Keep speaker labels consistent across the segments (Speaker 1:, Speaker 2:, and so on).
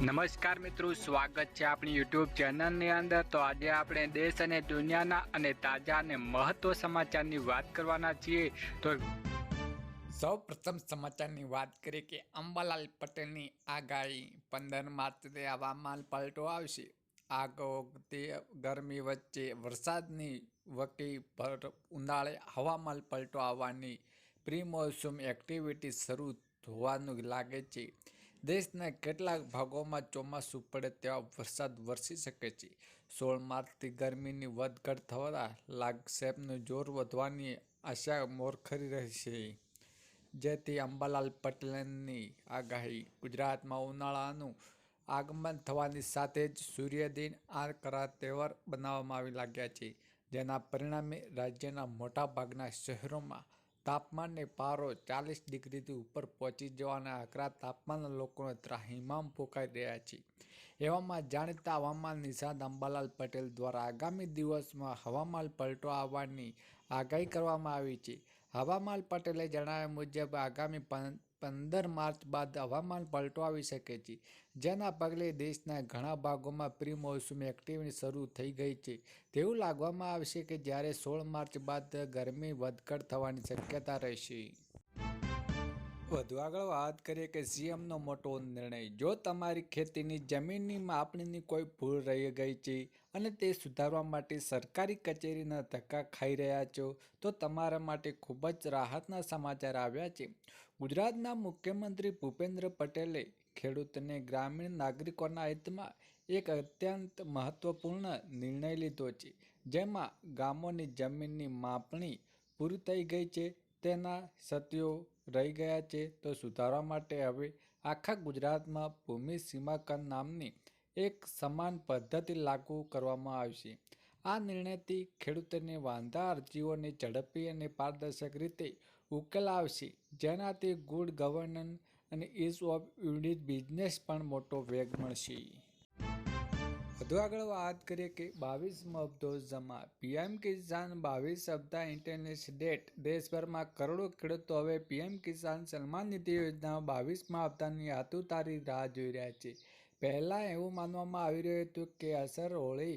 Speaker 1: નમસ્કાર મિત્રો, સ્વાગત છે આપણી યુટ્યુબ ચેનલની અંદર। તો આજે આપણે દેશ અને દુનિયાના અને તાજા અને મહત્વ સમાચારની વાત કરવાના છીએ। તો સૌ પ્રથમ સમાચારની વાત કરીએ કે અંબાલાલ પટેલની આગાહી 15 માર્ચે હવામાન પલટો આવશે। આગોતરી ગરમી વચ્ચે વરસાદની વકી ભર ઉનાળે હવામાન પલટો આવવાની પ્રી મોન્સૂન એક્ટિવિટી શરૂ હોવાનું લાગે છે। દેશના કેટલાક ભાગોમાં ચોમાસું પડે તેવા વરસાદ વરસી શકે છે। 16 માર્ચથી ગરમીની વધઘટ થતા લાગશેપનું જોર વધવાની આશા મોરખરી રહેશે, જેથી અંબાલાલ પટેલની આગાહી ગુજરાતમાં ઉનાળાનું આગમન થવાની સાથે જ સૂર્યોદયને આ કરા તહેવાર બનાવવામાં આવી લાગ્યા છે, જેના પરિણામે રાજ્યના મોટાભાગના શહેરોમાં તાપમાનનો પારો 40 ડિગ્રીથી ઉપર પહોંચી જવાના આકરા તાપમાનના લોકોને ત્રાહિમામ પોકારી રહ્યા છે। એવામાં જાણીતા હવામાન નિષ્ણાત અંબાલાલ પટેલ દ્વારા આગામી દિવસમાં હવામાન પલટો આવવાની આગાહી કરવામાં આવી છે। હવામાન પટેલે જણાવ્યા મુજબ આગામી 15 માર્ચ બાદ હવામાન પલટો આવી શકે છે, જેના પગલે દેશના ઘણા ભાગોમાં પ્રી મોન્સૂન એક્ટિવિટી શરૂ થઈ ગઈ છે તેવું લાગવામાં આવશે કે જ્યારે 16 માર્ચ બાદ ગરમી વધઘટ થવાની શક્યતા રહેશે। વધુ આગળ વાત કરીએ કે સીએમનો મોટો નિર્ણય। જો તમારી ખેતીની જમીનની માપણીની કોઈ ભૂલ રહી ગઈ છે અને તે સુધારવા માટે સરકારી કચેરીના ધક્કા ખાઈ રહ્યા છો, તો તમારા માટે ખૂબ જ રાહતના સમાચાર આવ્યા છે। ગુજરાતના મુખ્યમંત્રી ભૂપેન્દ્ર પટેલે ખેડૂતોને ગ્રામીણ નાગરિકોના હિતમાં એક અત્યંત મહત્વપૂર્ણ નિર્ણય લીધો છે, જેમાં ગામોની જમીનની માપણી પૂરી થઈ ગઈ છે, તેના સત્યો રહી ગયા છે તો સુધારવા માટે હવે આખા ગુજરાતમાં ભૂમિ સીમાંકન નામની એક સમાન પદ્ધતિ લાગુ કરવામાં આવશે। આ નિર્ણયથી ખેડૂતોની વાંધા અરજીઓને ઝડપી અને પારદર્શક રીતે ઉકેલ આવશે, જેનાથી ગુડ ગવર્નન્સ અને ઇઝ ઓફ ડુઇંગ બિઝનેસ પણ મોટો વેગ મળશે। વધુ આગળ વાત કરીએ કે 22મો હપ્તો જમા। પીએમ કિસાન 22 હપ્તા ઇન્ટરેસ્ટ ડેટ। દેશભરમાં કરોડો ખેડૂતો હવે પીએમ કિસાન સન્માન નિધિ યોજનાના 22મા હપ્તાની આતુરતાથી રાહ જોઈ રહ્યા છે। પહેલાં એવું માનવામાં આવી રહ્યું હતું કે હોળી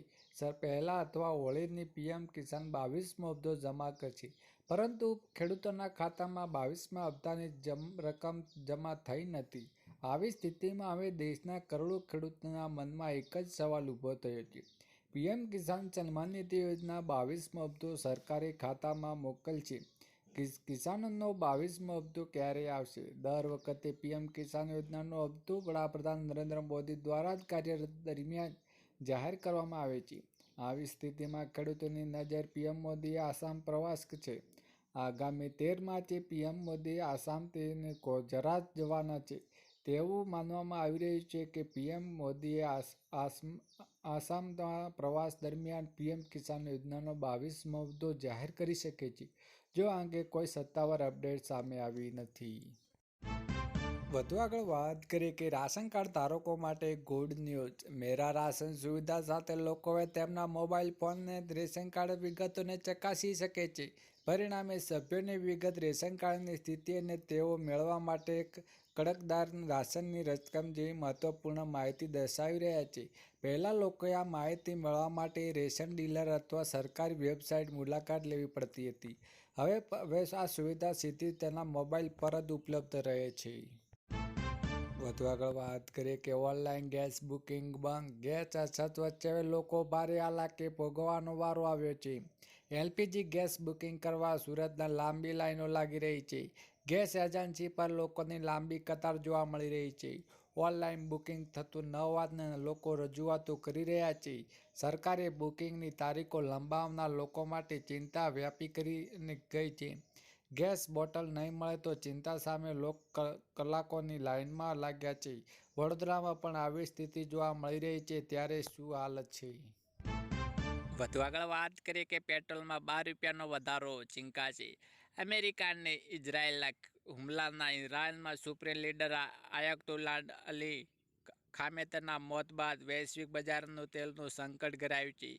Speaker 1: પહેલાં અથવા હોળીની પીએમ કિસાન 22મો હપ્તો જમા કરશે, પરંતુ ખેડૂતોના ખાતામાં 22મા હપ્તાની રકમ જમા થઈ નથી। આવી સ્થિતિમાં હવે દેશના કરોડો ખેડૂતોના મનમાં એક જ સવાલ ઊભો થયો છે, પીએમ કિસાન સન્માન નિધિ યોજના 22મો હપ્તો સરકારી ખાતામાં મોકલશે, કિસાનોનો 22મો હપ્તો ક્યારે આવશે? દર વખતે પીએમ કિસાન યોજનાનો હપ્તો વડાપ્રધાન નરેન્દ્ર મોદી દ્વારા જ કાર્યકાળ દરમિયાન જાહેર કરવામાં આવે છે। આવી સ્થિતિમાં ખેડૂતોની નજર પીએમ મોદીએ આસામ પ્રવાસ છે। આગામી 13 માર્ચે પીએમ મોદી આસામથી ગુજરાત જવાના છે, તેવું માનવામાં આવી રહ્યું છે કે પીએમ મોદીએ આસામના પ્રવાસ દરમિયાન પીએમ કિસાન યોજનાનો 22મો હપ્તો જાહેર કરી શકે છે, જો આ અંગે કોઈ સત્તાવાર અપડેટ સામે આવી નથી। વધુ આગળ વાત કરીએ કે રાશન કાર્ડ ધારકો માટે ગુડ ન્યૂઝ। મેરા રાશન સુવિધા સાથે લોકો હવે તેમના મોબાઈલ ફોનને રેશન કાર્ડ વિગતોને ચકાસી શકે છે। પરિણામે સભ્યોની વિગત, રેશન કાર્ડની સ્થિતિ અને તેઓ મેળવવા માટે કડકદાર રાશનની રકમ જેવી મહત્વપૂર્ણ માહિતી દર્શાવી રહ્યા છે। પહેલાં લોકોએ આ માહિતી મેળવવા માટે રેશન ડીલર અથવા સરકારી વેબસાઇટ મુલાકાત લેવી પડતી હતી। હવે આ સુવિધા સીધી તેના મોબાઈલ પર જ ઉપલબ્ધ રહે છે। વધુ આગળ વાત કરીએ કે ઓનલાઈન ગેસ બુકિંગ બંધ। ગેસ અછત વચ્ચે હવે લોકો ભારે હાલાકી ભોગવવાનો વારો આવ્યો છે। એલપીજી ગેસ બુકિંગ કરવા સુરતમાં લાંબી લાઈનો લાગી રહી છે। ગેસ એજન્સી પર લોકોની લાંબી કતાર જોવા મળી રહી છે। ઓનલાઈન બુકિંગ થતું ન હોવાથી લોકો રજૂઆતો કરી રહ્યા છે। સરકારે બુકિંગની તારીખો લંબાવનાર લોકો માટે ચિંતા વ્યાપી કરી ગઈ છે। ગેસ બોટલ નહીં મળે તો ચિંતા સામે લોકો કલાકોની લાઇનમાં લાગ્યા છે। વડોદરામાં પણ આવી સ્થિતિ જોવા મળી રહી છે, ત્યારે શું હાલત છે? વધુ આગળ વાત કરીએ કે પેટ્રોલમાં 12 રૂપિયાનો વધારો ચીંકાશે। અમેરિકા અને ઇઝરાયેલના હુમલાના ઈરાનમાં સુપ્રીમ લીડર આયતોલ્લા અલી ખામેનેઈના મોત બાદ વૈશ્વિક બજારમાં તેલનું સંકટ ઘેરાયું છે।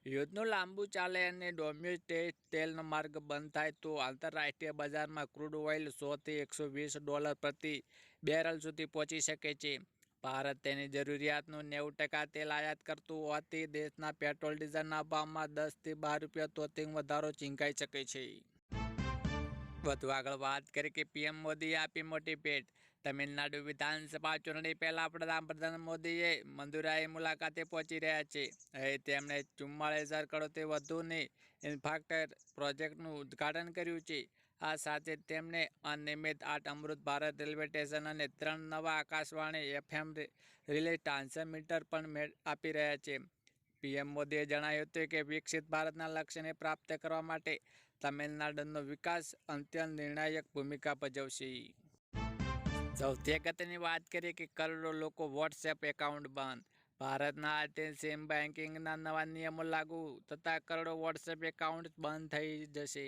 Speaker 1: યુદ્ધનું લાંબુ ચાલે અને ડોમેસ્ટિક તેલનો માર્ગ બંધ થાય તો આંતરરાષ્ટ્રીય બજારમાં ક્રૂડ ઓઇલ $100 થી $120 પ્રતિ બેરલ સુધી પહોંચી શકે છે। ભારત તેની જરૂરિયાતનું 90% તેલ આયાત કરતું હોવાથી દેશના પેટ્રોલ ડીઝલના ભાવમાં 10 થી 12 રૂપિયા તોતિંગ વધારો ચીંકાઈ શકે છે. વધુ આગળ વાત કરી કે પીએમ મોદીએ આપી મોટી ભેટ. તમિલનાડુ વિધાનસભા ચૂંટણી પહેલા પ્રધાનમંત્રી મોદીએ મદુરાઈ મુલાકાતે પહોંચી રહ્યા છે. અહીં તેમણે 44,000 કરોડથી વધુની ઇન્ફ્રાસ્ટ્રક્ચર પ્રોજેક્ટનું ઉદ્ઘાટન કર્યું છે. આ સાથે તેમણે અનિયમિત 8 અમૃત ભારત રેલવે સ્ટેશન અને 3 નવા આકાશવાણી FM રિલે ટ્રાન્સમીટર પણ આપી રહ્યા છે. પીએમ મોદીએ જણાવ્યું હતું કે વિકસિત ભારતના લક્ષ્યને પ્રાપ્ત કરવા માટે તમિલનાડુનો વિકાસ અત્યંત નિર્ણાયક ભૂમિકા ભજવશે. સૌથી અગત્યની વાત કરીએ કે કરોડો લોકો વોટ્સએપ એકાઉન્ટ બંધ. ભારતના આર્થિક સિમ બેન્કિંગના નવા નિયમો લાગુ થતાં કરોડો વોટ્સએપ એકાઉન્ટ બંધ થઈ જશે.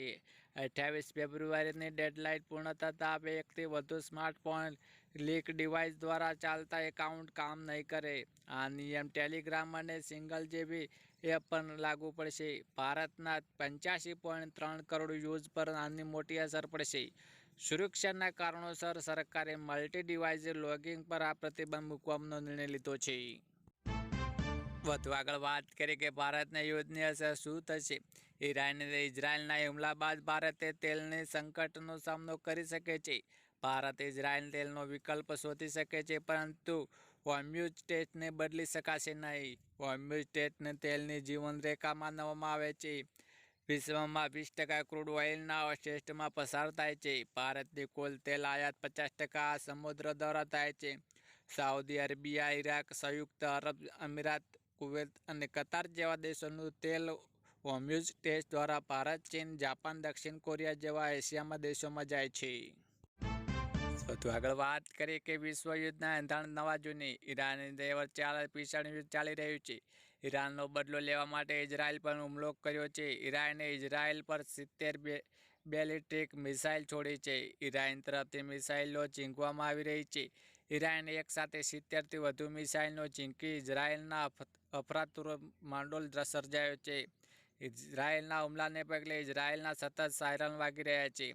Speaker 1: 28 ફેબ્રુઆરીની ડેડલાઇન પૂર્ણ થતાં હવે એકથી વધુ સ્માર્ટફોન લીક ડિવાઇસ દ્વારા ચાલતા એકાઉન્ટ કામ નહીં કરે. આ નિયમ ટેલિગ્રામ અને સિગ્નલ જેવી એપ પર લાગુ પડશે. ભારતના 85.3 કરોડ યુઝ પર આની મોટી અસર પડશે. સુરક્ષાના કારણોસર સરકારે મલ્ટી ડિવાઇસ લોગિંગ પર આ પ્રતિબંધ મૂકવાનો નિર્ણય લીધો છે. વધુ આગળ વાત કરીએ કે ભારતના યુદ્ધની અસર શું થશે. ઈરાન અને ઇઝરાયલના હુમલા બાદ ભારતે તેલની સંકટનો સામનો કરી શકે છે. ભારત ઇઝરાયલ તેલનો વિકલ્પ શોધી શકે છે, પરંતુ હોર્મુઝ સ્ટ્રેટને બદલી શકાશે નહીં. હોર્મુઝ સ્ટ્રેટને તેલની જીવનરેખા માનવામાં આવે છે. વિશ્વમાં 20% ક્રૂડ ઓઇલના સ્ટ્રેટમાં પસાર થાય છે. ભારતની કુલ તેલ આયાત 50% આ સમુદ્ર દ્વારા થાય છે. સાઉદી અરેબિયા, ઇરાક, સંયુક્ત અરબ અમીરાત, કુવૈત અને કતાર જેવા દેશોનું તેલ હોર્મુઝ સ્ટ્રેટ દ્વારા ભારત, ચીન, જાપાન, દક્ષિણ કોરિયા જેવા એશિયાના દેશોમાં જાય છે. વધુ આગળ વાત કરીએ કે વિશ્વ યુદ્ધના એંધાણ નવા જૂની. ઈરાન અને વચ્ચે ભીષણ યુદ્ધ ચાલી રહ્યું છે. ઈરાનનો બદલો લેવા માટે ઇઝરાયલ પર હુમલો કર્યો છે. ઈરાને ઇઝરાયલ પર 70 બેલિસ્ટિક મિસાઇલ છોડી છે. ઈરાન તરફથી મિસાઇલો ઝીંકવામાં આવી રહી છે. ઈરાને એક સાથે 70થી વધુ મિસાઇલો ઝીંકી ઇઝરાયલના અફરાતફરી માહોલ સર્જાયો છે. ઇઝરાયલના હુમલાને પગલે ઇઝરાયલના સતત સાયરન વાગી રહ્યા છે.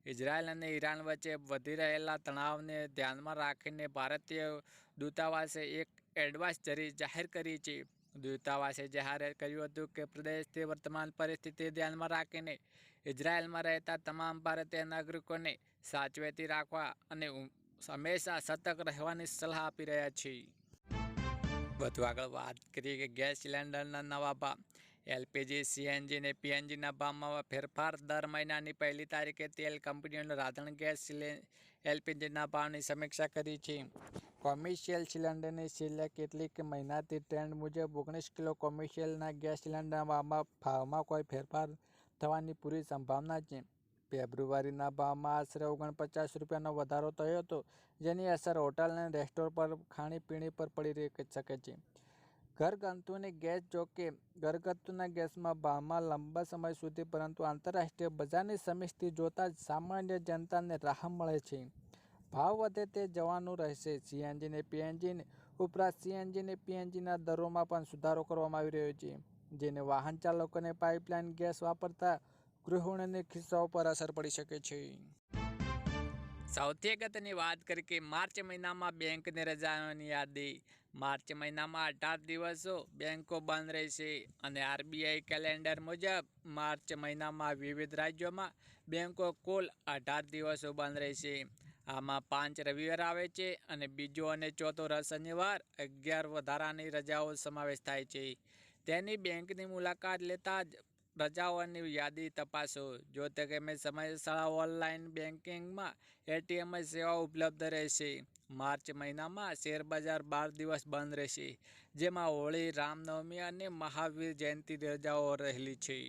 Speaker 1: ઇઝરાયલ અને ઈરાન વચ્ચે વધી રહેલા તણાવને ધ્યાનમાં રાખીને ભારતીય દૂતાવાસે એક એડવાઇસ જાહેર કરી છે. દૂતાવાસે જાહેર કર્યું હતું કે પ્રદેશની વર્તમાન પરિસ્થિતિ ધ્યાનમાં રાખીને ઇઝરાયલમાં રહેતા તમામ ભારતીય નાગરિકોને સાવચેતી રાખવા અને હંમેશા સતર્ક રહેવાની સલાહ આપી રહ્યા છે. વધુ આગળ વાત કરીએ કે ગેસ સિલિન્ડરના નવા ભાવ. એલપીજી, સીએનજી અને પીએનજીના ભાવમાં ફેરફાર. દર મહિનાની 1લી તારીખે તેલ કંપનીઓએ રાંધણ ગેસ એલપીજીના ભાવની સમીક્ષા કરી છે. કોમર્શિયલ સિલિન્ડરની છેલ્લા કેટલીક મહિનાથી ટ્રેન્ડ મુજબ 19 કિલો કોમર્શિયલના ગેસ સિલિન્ડરના ભાવમાં કોઈ ફેરફાર થવાની પૂરી સંભાવના છે. ફેબ્રુઆરીના ભાવમાં આશરે 49 રૂપિયાનો વધારો થયો હતો, જેની અસર હોટલ અને રેસ્ટોરન્ટ પર ખાણીપીણી પર પડી શકે છે. ઘરગથ્થુની ગેસ. જોકે ઘરગથ્થુના ગેસના ભાવમાં લાંબા સમય સુધી પરંતુ આંતરરાષ્ટ્રીય બજારની સમિતિ જોતા જ સામાન્ય જનતાને રાહત મળે છે. ભાવ વધે તે જોવાનું રહેશે. સીએનજી અને પીએનજી ઉપરાંત સીએનજી અને પીએનજીના દરોમાં પણ સુધારો કરવામાં આવી રહ્યો છે, જેને વાહન ચાલકો અને પાઇપલાઇન ગેસ વાપરતા ગૃહિણીઓના ખિસ્સાઓ પર અસર પડી શકે છે. સૌથી અગત્યની વાત કરી કે માર્ચ મહિનામાં બેંકની રજાઓની યાદી. માર્ચ મહિનામાં 18 દિવસો બેંકો બંધ રહેશે અને આરબીઆઈ કેલેન્ડર મુજબ માર્ચ મહિનામાં વિવિધ રાજ્યોમાં બેંકો કુલ 18 દિવસો બંધ રહેશે. આમાં 5 રવિવાર આવે છે અને બીજો અને ચોથો શનિવાર 11 વધારાની રજાઓ સમાવેશ થાય છે. તેની બેંકની મુલાકાત લેતા જ રજાઓની યાદી તપાસો. જો તમે સમયસર ઓનલાઈન બેન્કિંગમાં એટીએમ સેવાઓ ઉપલબ્ધ રહેશે. માર્ચ મહિનામાં શેરબજાર 12 દિવસ બંધ રહેશે, જેમાં હોળી, રામનવમી અને મહાવીર જયંતિ રજાઓ રહેલી છે.